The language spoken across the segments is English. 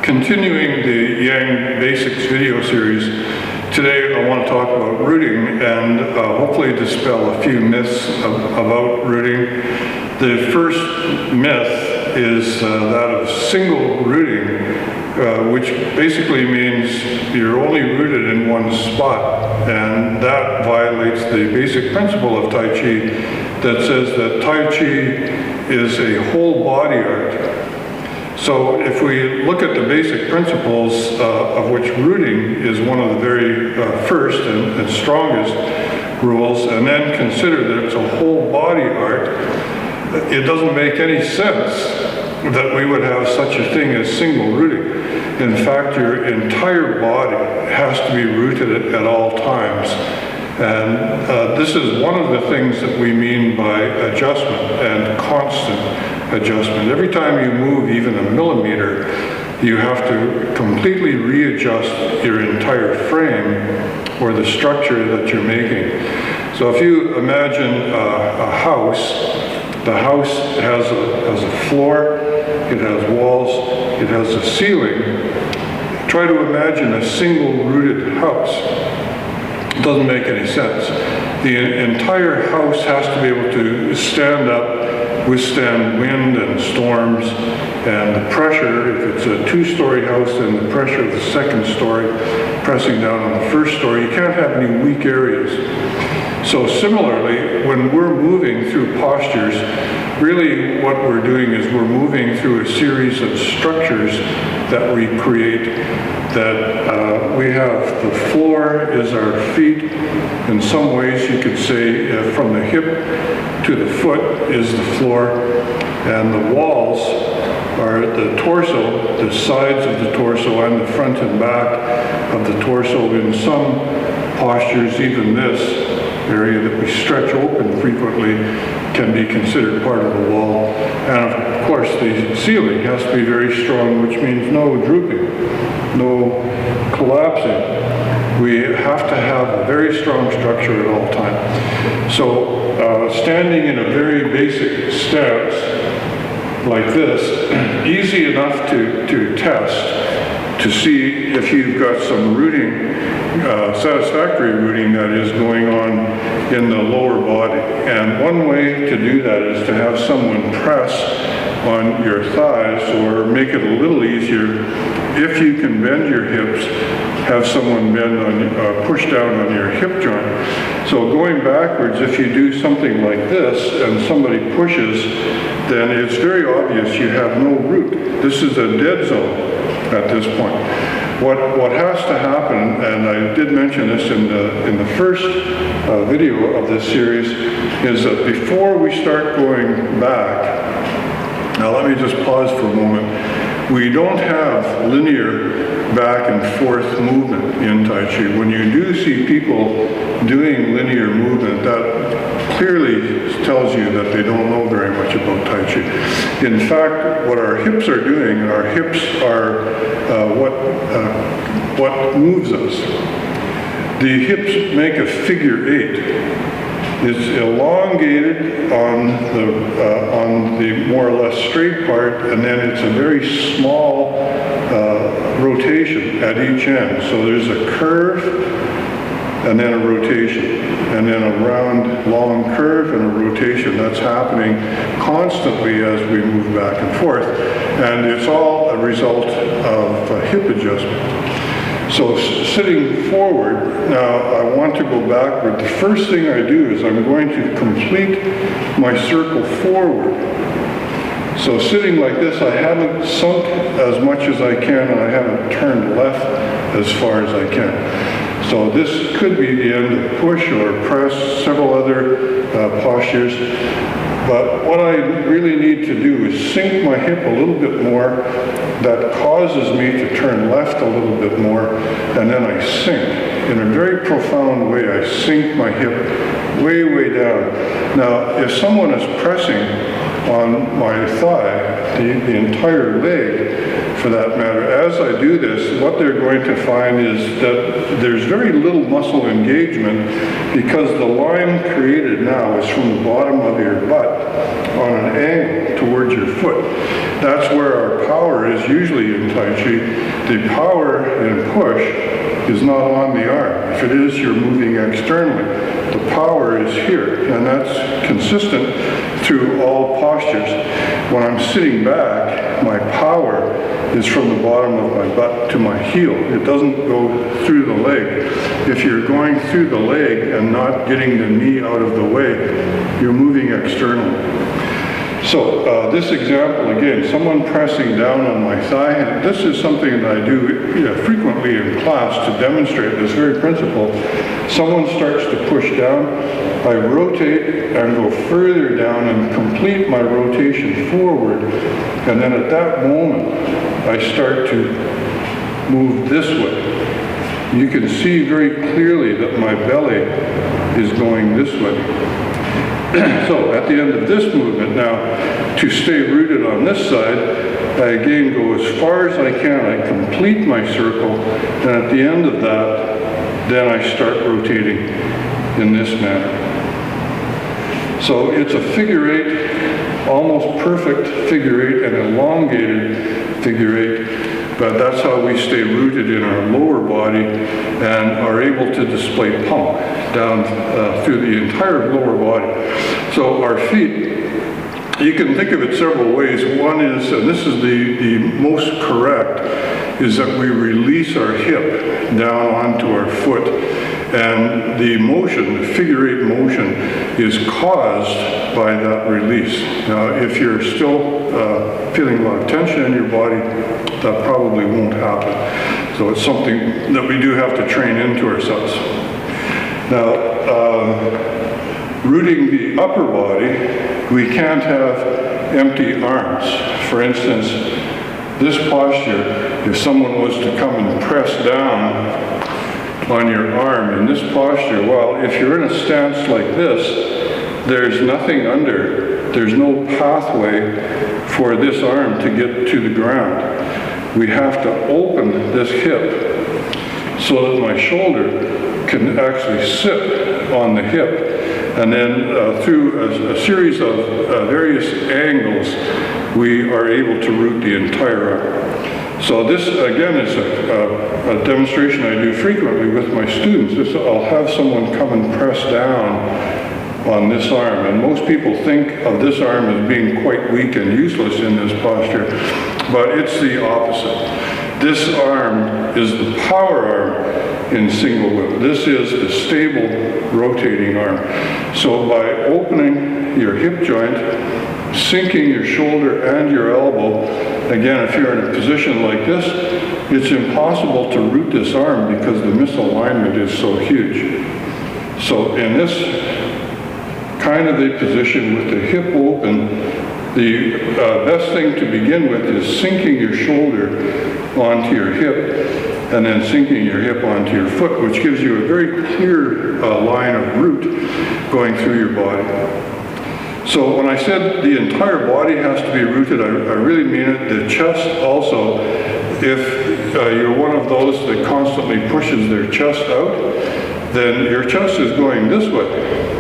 Continuing the Yang Basics video series, today I want to talk about rooting and hopefully dispel a few myths about rooting. The first myth is that of single rooting, which basically means you're only rooted in one spot, and that violates the basic principle of Tai Chi that says that Tai Chi is a whole body art. So if we look at the basic principles of which rooting is one of the very first and strongest rules, and then consider that it's a whole body art, it doesn't make any sense that we would have such a thing as single rooting. In fact, your entire body has to be rooted at all times. And this is one of the things that we mean by adjustment and constant adjustment. Every time you move even a millimeter, you have to completely readjust your entire frame or the structure that you're making. So if you imagine a house, the house has a floor, it has walls, it has a ceiling. Try to imagine a single rooted house. It doesn't make any sense. The entire house has to be able to stand up, withstand wind and storms, and the pressure. If it's a two-story house, then the pressure of the second story pressing down on the first story. You can't have any weak areas. So similarly, when we're moving through postures, really what we're doing is we're moving through a series of structures that we create. That we have the floor is our feet. In some ways you could say from the hip to the foot is the floor, and the walls are the torso, the sides of the torso and the front and back of the torso. In some postures, even this area that we stretch open frequently can be considered part of the wall. And of course the ceiling has to be very strong, which means no drooping, no collapsing. We have to have a very strong structure at all times. So standing in a very basic stance like this, easy enough to test to see if you've got some rooting, satisfactory rooting that is going on in the lower body. And one way to do that is to have someone press on your thighs, or make it a little easier if you can bend your hips, have someone bend on, push down on your hip joint. So going backwards, if you do something like this and somebody pushes, then it's very obvious you have no root. This is a dead zone at this point. What has to happen, and I did mention this in the first video of this series, is that before we start going back, now let me just pause for a moment. We don't have linear back and forth movement in Tai Chi. When you do see people doing linear movement, that clearly tells you that they don't know very much about Tai Chi. In fact, what our hips are doing, our hips are what moves us. The hips make a figure eight. It's elongated on the more or less straight part, and then it's a very small rotation at each end. So there's a curve, and then a rotation, and then a round, long curve and a rotation. That's happening constantly as we move back and forth, and it's all a result of hip adjustment. So sitting forward, now I want to go backward. The first thing I do is I'm going to complete my circle forward. So sitting like this, I haven't sunk as much as I can, and I haven't turned left as far as I can. So this could be the end of push or press, several other postures. But what I really need to do is sink my hip a little bit more. That causes me to turn left a little bit more, and then I sink. In a very profound way, I sink my hip way, way down. Now, if someone is pressing on my thigh, the entire leg for that matter, as I do this, what they're going to find is that there's very little muscle engagement, because the line created now is from the bottom of your butt on an angle towards your foot. That's where our power is usually in Taiji. The power in push is not on the arm. If it is, you're moving externally. The power is here, and that's consistent through all postures. When I'm sitting back, my power is from the bottom of my butt to my heel. It doesn't go through the leg. If you're going through the leg and not getting the knee out of the way, you're moving externally. So this example, again, someone pressing down on my thigh, and this is something that I do frequently in class to demonstrate this very principle. Someone starts to push down, I rotate and go further down and complete my rotation forward, and then at that moment, I start to move this way. You can see very clearly that my belly is going this way. So at the end of this movement now, to stay rooted on this side, I again go as far as I can. I complete my circle, and at the end of that, then I start rotating in this manner. So it's a figure eight, almost perfect figure eight, and elongated figure eight, but that's how we stay rooted in our lower body and are able to display pump down through the entire lower body. So our feet, you can think of it several ways. One is, and this is the most correct, is that we release our hip down onto our foot. And the motion, the figure eight motion, is caused by that release. Now, if you're still feeling a lot of tension in your body, that probably won't happen. So it's something that we do have to train into ourselves. Now, rooting the upper body, we can't have empty arms. For instance, this posture, if someone was to come and press down on your arm in this posture, well, if you're in a stance like this, there's nothing under, there's no pathway for this arm to get to the ground. We have to open this hip so that my shoulder can actually sit on the hip. And then through a series of various angles, we are able to root the entire arm. So this, again, is a demonstration I do frequently with my students. I'll have someone come and press down on this arm. And most people think of this arm as being quite weak and useless in this posture, but it's the opposite. This arm is the power arm in single whip. This is the stable rotating arm. So by opening your hip joint, sinking your shoulder and your elbow, again, if you're in a position like this, it's impossible to root this arm because the misalignment is so huge. So in this kind of a position with the hip open, the best thing to begin with is sinking your shoulder onto your hip and then sinking your hip onto your foot, which gives you a very clear line of root going through your body. So when I said the entire body has to be rooted, I really mean it. The chest also, if you're one of those that constantly pushes their chest out, then your chest is going this way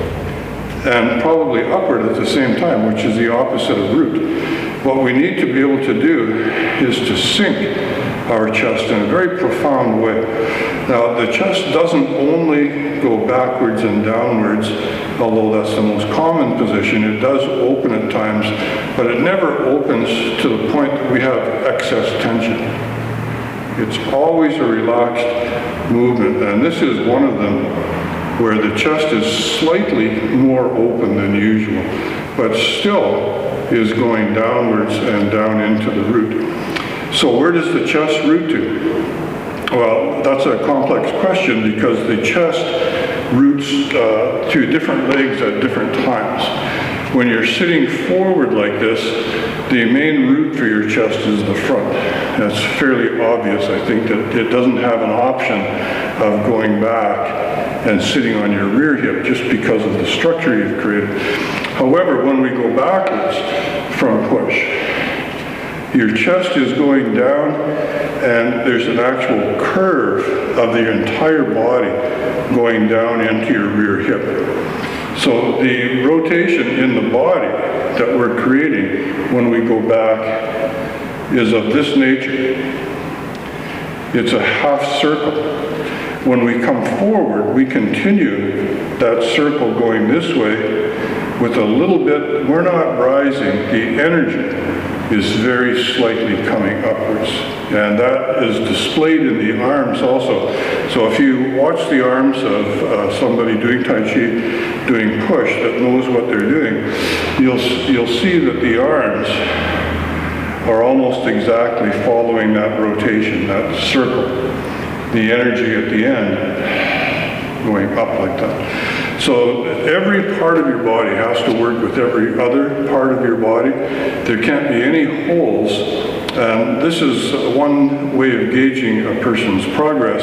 and probably upward at the same time, which is the opposite of root. What we need to be able to do is to sink our chest in a very profound way. Now, the chest doesn't only go backwards and downwards, although that's the most common position. It does open at times, but it never opens to the point that we have excess tension. It's always a relaxed movement, and this is one of them where the chest is slightly more open than usual, but still is going downwards and down into the root. So where does the chest root to? Well, that's a complex question because the chest roots to different legs at different times. When you're sitting forward like this, the main root for your chest is the front. That's fairly obvious. I think that it doesn't have an option of going back and sitting on your rear hip just because of the structure you've created. However, when we go backwards from push, your chest is going down and there's an actual curve of the entire body going down into your rear hip. So the rotation in the body that we're creating when we go back is of this nature. It's a half circle. When we come forward, we continue that circle going this way with a little bit, we're not rising, the energy is very slightly coming upwards. And that is displayed in the arms also. So if you watch the arms of somebody doing Tai Chi, doing push, that knows what they're doing, you'll see that the arms are almost exactly following that rotation, that circle. The energy at the end going up like that. So every part of your body has to work with every other part of your body. There can't be any holes. This is one way of gauging a person's progress.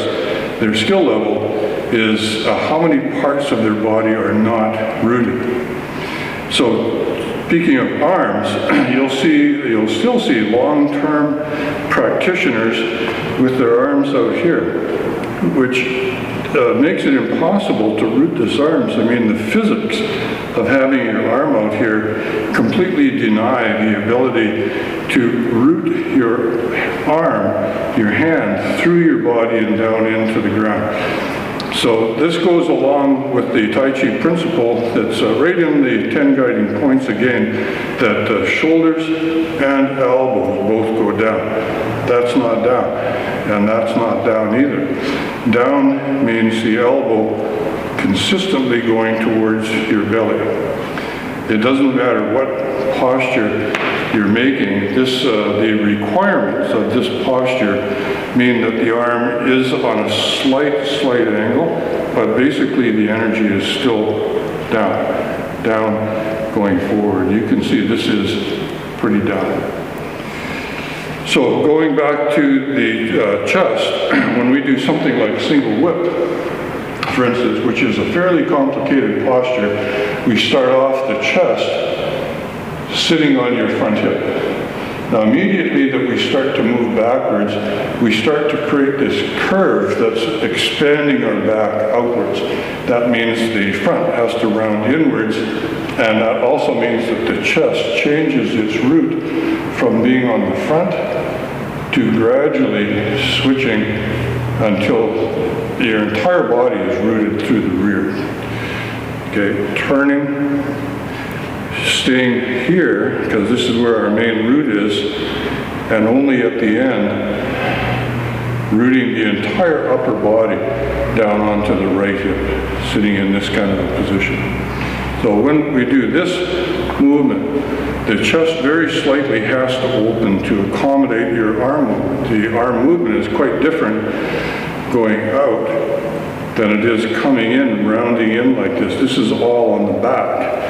Their skill level is how many parts of their body are not rooted. So speaking of arms, you'll still see long-term practitioners with their arms out here, which makes it impossible to root this arms. I mean, the physics of having your arm out here completely deny the ability to root your arm, your hand, through your body and down into the ground. So this goes along with the Tai Chi principle that's right in the 10 guiding points again, that shoulders and elbows both go down. That's not down, and that's not down either. Down means the elbow consistently going towards your belly. It doesn't matter what posture you're making. The requirements of this posture mean that the arm is on a slight angle, but basically the energy is still down, going forward. You can see this is pretty down. So going back to the chest, when we do something like single whip, for instance, which is a fairly complicated posture, we start off the chest sitting on your front hip. Now immediately that we start to move backwards, we start to create this curve that's expanding our back outwards. That means the front has to round inwards, and that also means that the chest changes its root from being on the front to gradually switching until your entire body is rooted through the rear. Okay, turning, staying here, because this is where our main root is, and only at the end, rooting the entire upper body down onto the right hip, sitting in this kind of a position. So when we do this movement, the chest very slightly has to open to accommodate your arm movement. The arm movement is quite different going out than it is coming in, rounding in like this. This is all on the back.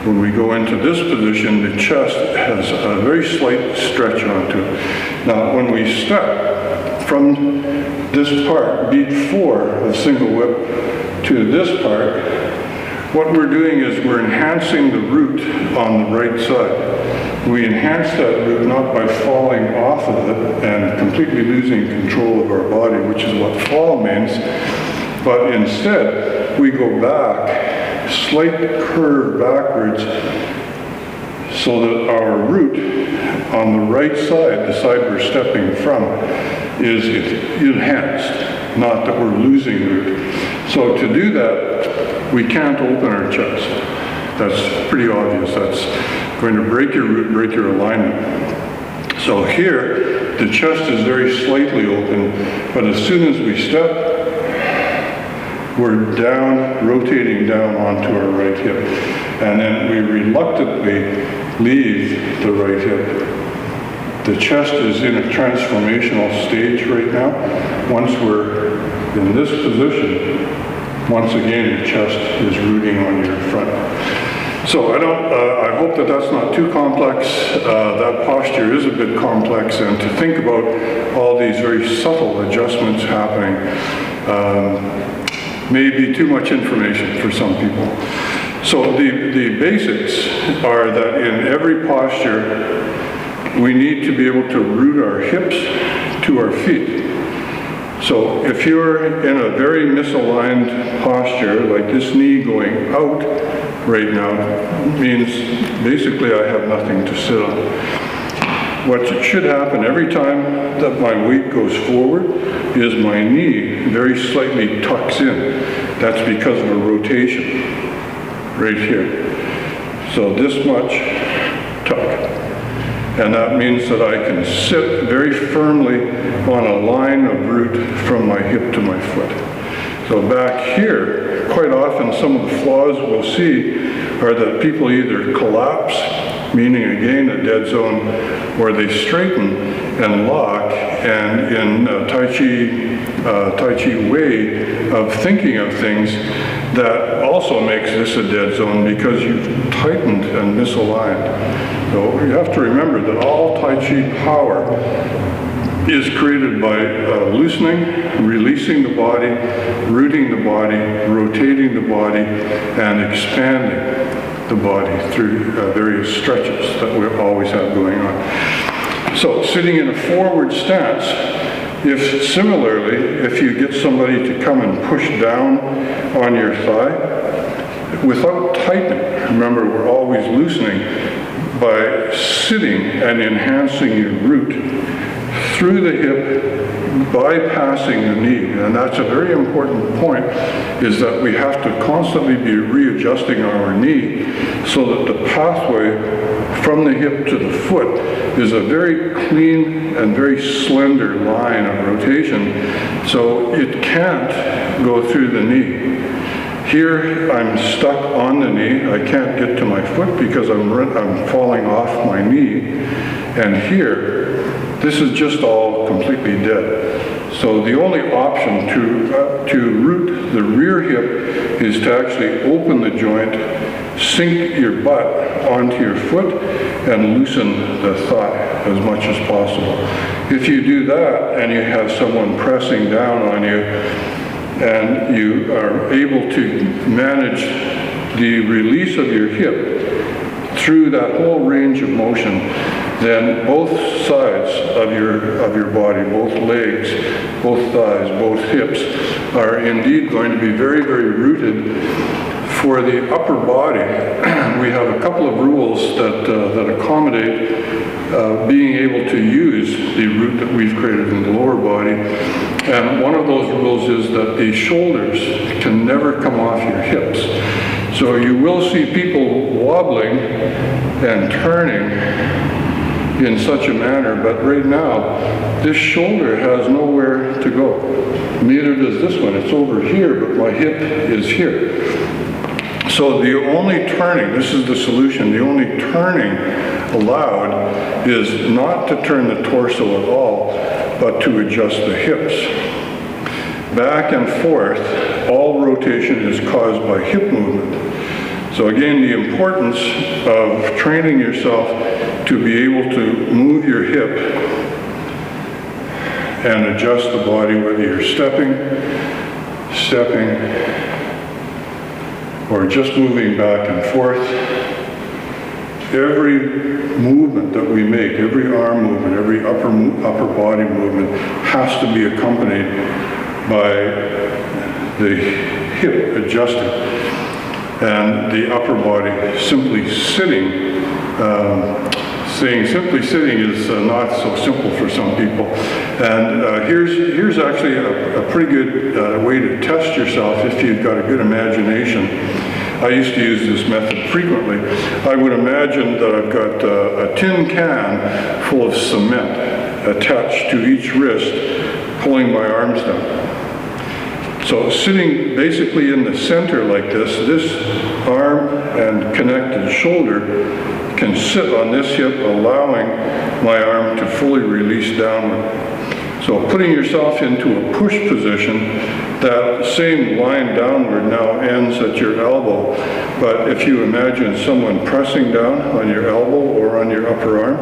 When we go into this position, the chest has a very slight stretch onto it. Now, when we step from this part, beat 4 of single whip, to this part, what we're doing is we're enhancing the root on the right side. We enhance that root not by falling off of it and completely losing control of our body, which is what fall means, but instead we go back, slight curve backwards, so that our root on the right side, the side we're stepping from, is enhanced, not that we're losing root. So to do that, we can't open our chest. That's pretty obvious. That's going to break your root, break your alignment. So here, the chest is very slightly open, but as soon as we step, we're down, rotating down onto our right hip. And then we reluctantly leave the right hip. The chest is in a transformational stage right now. Once we're in this position, once again, the chest is rooting on your front. So I hope that that's not too complex. That posture is a bit complex, and to think about all these very subtle adjustments happening may be too much information for some people. So the basics are that in every posture, we need to be able to root our hips to our feet. So if you're in a very misaligned posture, like this knee going out right now, means basically I have nothing to sit on. What should happen every time that my weight goes forward is my knee very slightly tucks in. That's because of a rotation right here. So this much tuck. And that means that I can sit very firmly on a line of root from my hip to my foot. So back here, quite often some of the flaws we'll see are that people either collapse, meaning again a dead zone, or they straighten and lock, and in Taiji way of thinking of things, that also makes this a dead zone because you've tightened and misaligned. So you have to remember that all Tai Chi power is created by loosening, releasing the body, rooting the body, rotating the body, and expanding the body through various stretches that we always have going on. So sitting in a forward stance, if you get somebody to come and push down on your thigh, without tightening, remember we're always loosening, by sitting and enhancing your root through the hip, bypassing the knee. And that's a very important point, is that we have to constantly be readjusting our knee so that the pathway from the hip to the foot is a very clean and very slender line of rotation, so it can't go through the knee. Here, I'm stuck on the knee. I can't get to my foot because I'm falling off my knee. And here, this is just all completely dead. So the only option to root the rear hip is to actually open the joint, sink your butt onto your foot, and loosen the thigh as much as possible. If you do that and you have someone pressing down on you, and you are able to manage the release of your hip through that whole range of motion, then both sides of your body, both legs, both thighs, both hips, are indeed going to be very, very rooted. For the upper body, we have a couple of rules that accommodate being able to use the root that we've created in the lower body. And one of those rules is that the shoulders can never come off your hips. So you will see people wobbling and turning in such a manner, but right now, this shoulder has nowhere to go. Neither does this one. It's over here, but my hip is here. So the only turning, this is the solution, the only turning allowed is not to turn the torso at all, but to adjust the hips. Back and forth, all rotation is caused by hip movement. So again, the importance of training yourself to be able to move your hip and adjust the body, whether you're stepping, or just moving back and forth. Every movement that we make, every arm movement, every upper body movement has to be accompanied by the hip adjusting. And the upper body simply sitting. Saying simply sitting is not so simple for some people. And here's actually a pretty good way to test yourself if you've got a good imagination. I used to use this method frequently. I would imagine that I've got a tin can full of cement attached to each wrist, pulling my arms down. So sitting basically in the center like this arm and connected shoulder can sit on this hip, allowing my arm to fully release downward. So putting yourself into a push position, that same line downward now ends at your elbow. But if you imagine someone pressing down on your elbow or on your upper arm,